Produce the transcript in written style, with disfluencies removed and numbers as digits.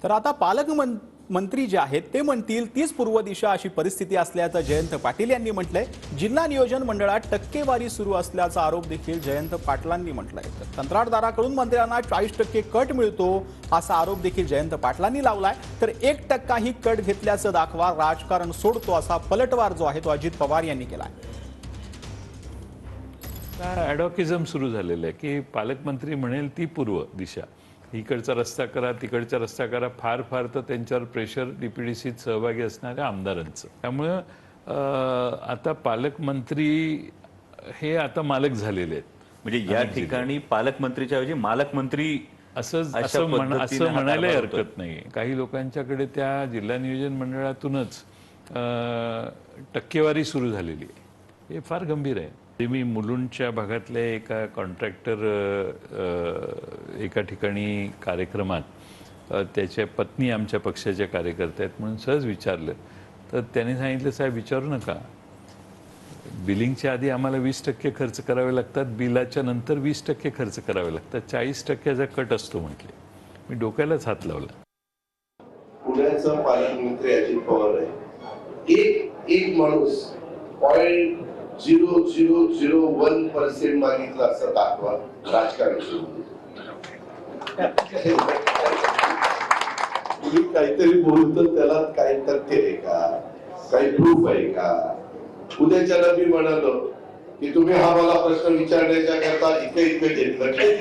तर आता मंत्री जे आहेत ते म्हणतील तीच पूर्व दिशा अशी परिस्थिती असल्याचं जयंत पाटील यांनी म्हटलंय। जिल्हा नियोजन मंडळात टक्केवारी सुरू असल्याचा आरोप देखील जयंत पाटलांनी म्हटलाय। तर कंत्राटदाराकडून मंत्र्यांना 40% कट मिळतो असा आरोप देखील जयंत पाटलांनी लावलाय। तर 1% ही कट घेतल्याचं दाखवा, राजकारण सोडतो असा पलटवार जो आहे तो अजित पवार यांनी केलाय। ॲडव्होकेझम सुरू झालेलं आहे की पालकमंत्री म्हणेल ती पूर्व दिशा, इकडचा रस्ता करा तिकडचा रस्ता करा, फार फार तर त्यांच्यावर प्रेशर डीपीडीसीत सहभागी असणाऱ्या आमदारांचं। त्यामुळे आता पालकमंत्री हे आता मालक झालेले आहेत। म्हणजे या ठिकाणी पालकमंत्रीच्या ऐवजी मालकमंत्री असं म्हणायला हरकत नाही। काही लोकांच्याकडे त्या जिल्हा नियोजन मंडळातूनच टक्केवारी सुरू झालेली आहे, हे फार गंभीर आहे। मी मुलुंडच्या भागातल्या एका कॉन्ट्रॅक्टर एका ठिकाणी कार्यक्रमात त्याच्या पत्नी आमच्या पक्षाच्या कार्यकर्त्या आहेत म्हणून सहज विचारलं, तर त्यांनी सांगितलं साहेब विचारू नका, बिलिंगच्या आधी आम्हाला 20% खर्च करावे लागतात, बिलाच्या नंतर 20% खर्च करावे लागतात, 40%चा कट असतो म्हटले। मी डोक्यालाच हात लावला। पुण्याचा पालकमंत्री अजित पवार आहे। एक माणूस 0.0001% मागितला असं दाखवा, राजकारण सुरू तुम्ही काहीतरी बोलतो त्याला काही तथ्य आहे का, काही प्रूफ आहे का? उद्याच्याला मी म्हणालो की तुम्ही हा मला प्रश्न विचारण्याच्या करता इथे घेतलं